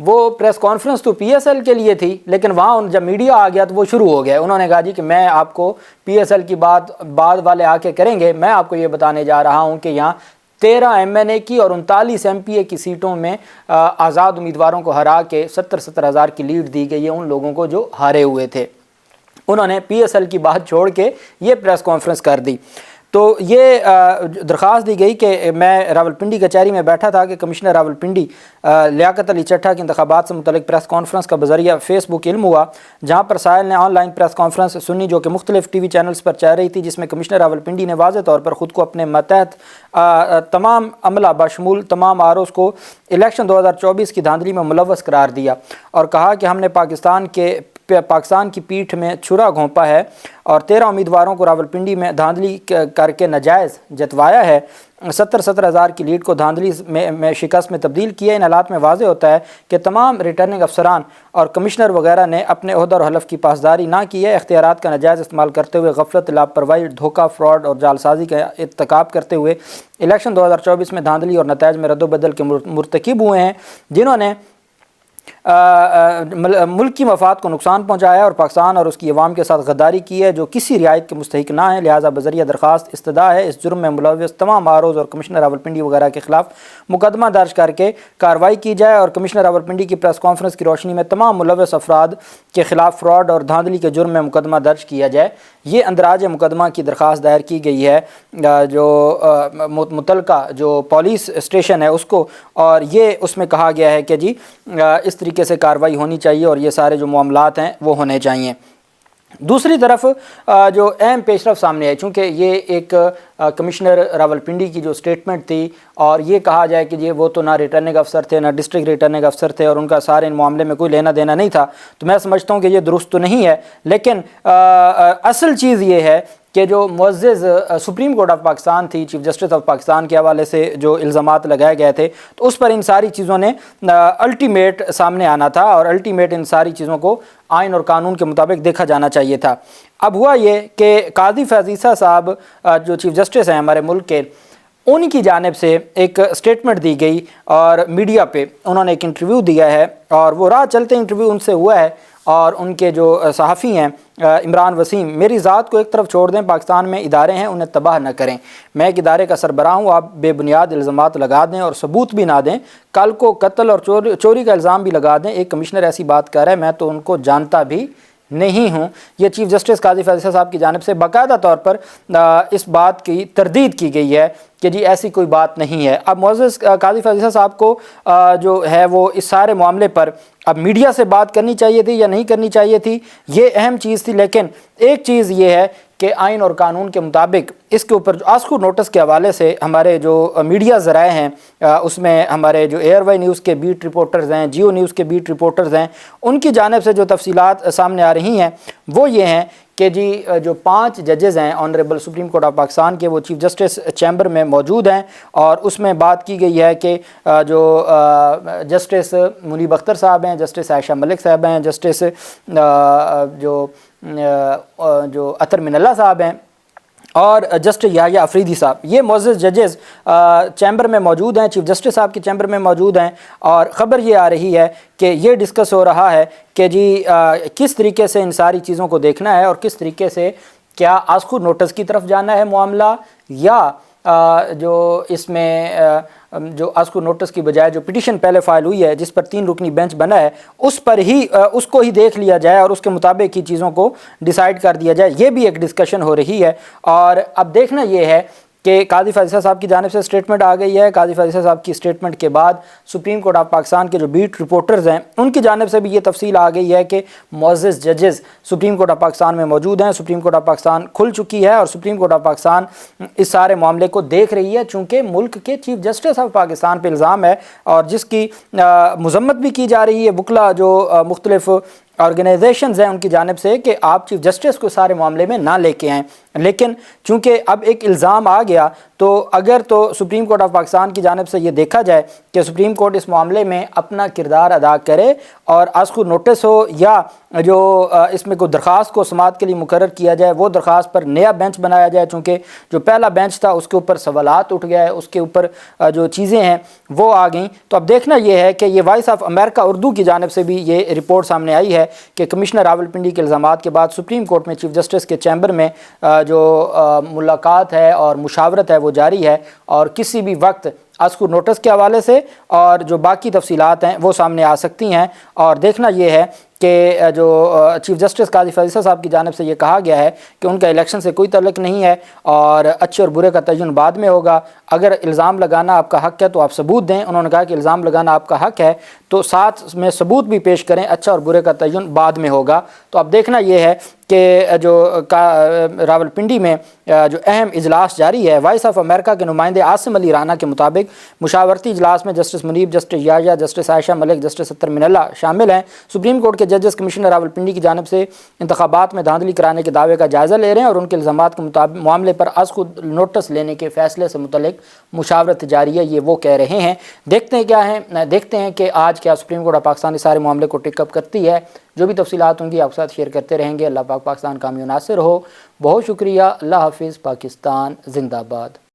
وہ press conference تو P S L کے لیے تھی، لیکن وہاں جب میڈیا آ گیا تو وہ شروع ہو گیا. انہوں نے کہا جی کہ میں آپ کو پی ایس ایل کی بات بعد والے آ کے کریں گے، میں آپ کو یہ بتانے جا رہا ہوں کہ یہاں 13 ایم این اے کی اور 39 ایم پی اے کی سیٹوں میں آزاد امیدواروں کو ہرا کے 70 ہزار کی لیڈ دی گئی ہے ان لوگوں کو جو ہارے ہوئے تھے. انہوں نے پی ایس ایل کی بات چھوڑ کے یہ پریس کانفرنس کر دی. تو یہ درخواست دی گئی کہ میں راولپنڈی کچہری میں بیٹھا تھا کہ کمشنر راولپنڈی لیاقت علی چٹھا کے انتخابات سے متعلق پریس کانفرنس کا بذریعہ فیس بک علم ہوا، جہاں پر سائل نے آن لائن پریس کانفرنس سنی جو کہ مختلف ٹی وی چینلز پر چل رہی تھی، جس میں کمشنر راولپنڈی نے واضح طور پر خود کو اپنے ماتحت تمام عملہ بشمول تمام آر اوز کو الیکشن 2024 کی دھاندلی میں ملوث قرار دیا اور کہا کہ ہم نے پاکستان کی پیٹھ میں چھرا گھونپا ہے اور 13 امیدواروں کو راولپنڈی میں دھاندلی کر کے ناجائز جتوایا ہے، 70 ہزار کی لیڈ کو دھاندلی میں شکست میں تبدیل کیا. ان حالات میں واضح ہوتا ہے کہ تمام ریٹرننگ افسران اور کمشنر وغیرہ نے اپنے عہدہ اور حلف کی پاسداری نہ کی ہے، اختیارات کا ناجائز استعمال کرتے ہوئے غفلت، لاپرواہی، دھوکہ، فراڈ اور جعلسازی کا ارتکاب کرتے ہوئے الیکشن 2024 میں دھاندلی اور نتائج میں رد و بدل کے مرتکب ہوئے ہیں، جنہوں نے ملک کی مفاد کو نقصان پہنچایا اور پاکستان اور اس کی عوام کے ساتھ غداری کی ہے جو کسی رعایت کے مستحق نہ ہیں. لہٰذا بذریعہ درخواست استدعا ہے اس جرم میں ملوث تمام آر اوز اور کمشنر راولپنڈی وغیرہ کے خلاف مقدمہ درج کر کے کارروائی کی جائے اور کمشنر راولپنڈی کی پریس کانفرنس کی روشنی میں تمام ملوث افراد کے خلاف فراڈ اور دھاندلی کے جرم میں مقدمہ درج کیا جائے. یہ اندراج مقدمہ کی درخواست دائر کی گئی ہے جو متعلقہ جو پولیس اسٹیشن ہے اس کو، اور یہ اس میں کہا گیا ہے کہ جی اس طریقے سے کارروائی ہونی چاہیے اور یہ سارے جو معاملات ہیں وہ ہونے چاہیے. دوسری طرف جو اہم پیش رفت سامنے ہے، چونکہ یہ ایک کمشنر راولپنڈی کی جو سٹیٹمنٹ تھی اور یہ کہا جائے کہ یہ وہ تو نہ ریٹرننگ افسر تھے نہ ڈسٹرکٹ ریٹرننگ افسر تھے اور ان کا سارے ان معاملے میں کوئی لینا دینا نہیں تھا، تو میں سمجھتا ہوں کہ یہ درست تو نہیں ہے. لیکن اصل چیز یہ ہے کہ جو معزز سپریم کورٹ آف پاکستان تھی، چیف جسٹس آف پاکستان کے حوالے سے جو الزامات لگائے گئے تھے، تو اس پر ان ساری چیزوں نے الٹیمیٹ سامنے آنا تھا اور الٹیمیٹ ان ساری چیزوں کو آئین اور قانون کے مطابق دیکھا جانا چاہیے تھا. اب ہوا یہ کہ قاضی فیض عیسیٰ صاحب جو چیف جسٹس ہیں ہمارے ملک کے، ان کی جانب سے ایک سٹیٹمنٹ دی گئی اور میڈیا پہ انہوں نے ایک انٹرویو دیا ہے اور وہ راہ چلتے انٹرویو ان سے ہوا ہے اور ان کے جو صحافی ہیں عمران وسیم، میری ذات کو ایک طرف چھوڑ دیں، پاکستان میں ادارے ہیں انہیں تباہ نہ کریں، میں ایک ادارے کا سربراہ ہوں، آپ بے بنیاد الزامات لگا دیں اور ثبوت بھی نہ دیں، کل کو قتل اور چوری کا الزام بھی لگا دیں، ایک کمشنر ایسی بات کر رہا ہے میں تو ان کو جانتا بھی نہیں ہوں. یہ چیف جسٹس قاضی فیض عیسیٰ صاحب کی جانب سے باقاعدہ طور پر اس بات کی تردید کی گئی ہے کہ جی ایسی کوئی بات نہیں ہے. اب معزز قاضی فیض عیسیٰ صاحب کو جو ہے وہ اس سارے معاملے پر اب میڈیا سے بات کرنی چاہیے تھی یا نہیں کرنی چاہیے تھی، یہ اہم چیز تھی. لیکن ایک چیز یہ ہے کہ آئین اور قانون کے مطابق اس کے اوپر جو آسکو نوٹس کے حوالے سے ہمارے جو میڈیا ذرائع ہیں اس میں ہمارے جو ایئر وائی نیوز کے بیٹ رپورٹرز ہیں، جیو نیوز کے بیٹ رپورٹرز ہیں، ان کی جانب سے جو تفصیلات سامنے آ رہی ہیں وہ یہ ہیں کہ جی جو 5 ججز ہیں honourable supreme court of Pakistan کے، وہ چیف جسٹس چیمبر میں موجود ہیں اور اس میں بات کی گئی ہے کہ جو جسٹس منیب اختر صاحب ہیں، جسٹس عائشہ ملک صاحب ہیں، جسٹس جو اطہر من اللہ صاحب ہیں اور جسٹس یحییٰ افریدی صاحب، یہ معزز ججز چیمبر میں موجود ہیں، چیف جسٹس صاحب کے چیمبر میں موجود ہیں. اور خبر یہ آ رہی ہے کہ یہ ڈسکس ہو رہا ہے کہ جی کس طریقے سے ان ساری چیزوں کو دیکھنا ہے اور کس طریقے سے کیا آسکو نوٹس کی طرف جانا ہے معاملہ، یا جو اس میں جو آسکو نوٹس کی بجائے جو پٹیشن پہلے فائل ہوئی ہے جس پر 3 رکنی بینچ بنا ہے اس کو ہی دیکھ لیا جائے اور اس کے مطابق ہی چیزوں کو ڈیسائیڈ کر دیا جائے. یہ بھی ایک ڈسکشن ہو رہی ہے. اور اب دیکھنا یہ ہے کہ قاضی فیض عیسیٰ صاحب کی جانب سے سٹیٹمنٹ آ گئی ہے. قاضی فیض عیسیٰ صاحب کی سٹیٹمنٹ کے بعد سپریم کورٹ آف پاکستان کے جو بیٹ رپورٹرز ہیں ان کی جانب سے بھی یہ تفصیل آ گئی ہے کہ معزز ججز سپریم کورٹ آف پاکستان میں موجود ہیں. سپریم کورٹ آف پاکستان کھل چکی ہے اور سپریم کورٹ آف پاکستان اس سارے معاملے کو دیکھ رہی ہے، چونکہ ملک کے چیف جسٹس آف پاکستان پہ الزام ہے اور جس کی مذمت بھی کی جا رہی ہے. وکلا جو مختلف آرگنائزیشنز ہیں ان کی جانب سے کہ آپ چیف جسٹس کو سارے معاملے میں نہ لے کے آئیں، لیکن چونکہ اب ایک الزام آ گیا تو اگر تو سپریم کورٹ آف پاکستان کی جانب سے یہ دیکھا جائے کہ سپریم کورٹ اس معاملے میں اپنا کردار ادا کرے اور از خود نوٹس ہو یا جو اس میں کوئی درخواست کو سماعت کے لیے مقرر کیا جائے، وہ درخواست پر نیا بینچ بنایا جائے، چونکہ جو پہلا بینچ تھا اس کے اوپر سوالات اٹھ گیا ہے، اس کے اوپر جو چیزیں ہیں وہ آ گئیں، تو اب دیکھنا یہ ہے کہ یہ وائس آف امریکہ اردو کی جانب سے بھی یہ رپورٹ سامنے آئی ہے کہ کمشنر راولپنڈی کے الزامات کے بعد سپریم کورٹ میں چیف جسٹس کے چیمبر میں جو ملاقات ہے اور مشاورت ہے وہ جاری ہے، اور کسی بھی وقت از خود نوٹس کے حوالے سے اور جو باقی تفصیلات ہیں وہ سامنے آ سکتی ہیں۔ اور دیکھنا یہ ہے کہ جو چیف جسٹس قاضی فیصل صاحب کی جانب سے یہ کہا گیا ہے کہ ان کا الیکشن سے کوئی تعلق نہیں ہے اور اچھے اور برے کا تعین بعد میں ہوگا، اگر الزام لگانا آپ کا حق ہے تو آپ ثبوت دیں۔ انہوں نے کہا کہ الزام لگانا آپ کا حق ہے تو ساتھ میں ثبوت بھی پیش کریں، اچھا اور برے کا تعین بعد میں ہوگا۔ تو اب دیکھنا یہ ہے کہ جو راولپنڈی میں جو اہم اجلاس جاری ہے، وائس آف امریکہ کے نمائندے عاصم علی رانا کے مطابق مشاورتی اجلاس میں جسٹس منیب، جسٹس یاحییٰ، جسٹس عائشہ ملک، جسٹس ستر من اللہ شامل ہیں۔ سپریم کورٹ کے ججز کمشنر راولپنڈی کی جانب سے انتخابات میں دھاندلی کرانے کے دعوے کا جائزہ لے رہے ہیں اور ان کے الزامات کے معاملے پر از خود نوٹس لینے کے فیصلے سے متعلق مشاورت جاری ہے، یہ وہ کہہ رہے ہیں۔ دیکھتے ہیں کیا ہے، دیکھتے ہیں کہ آج کیا سپریم کورٹ آف پاکستان اس سارے معاملے کو ٹک اپ کرتی ہے۔ جو بھی تفصیلات ہوں گی آپ کے ساتھ شیئر کرتے رہیں گے۔ اللہ پاک پاکستان کامیاب ناصر ہو۔ بہت شکریہ۔ اللہ حافظ۔ پاکستان زندہ باد۔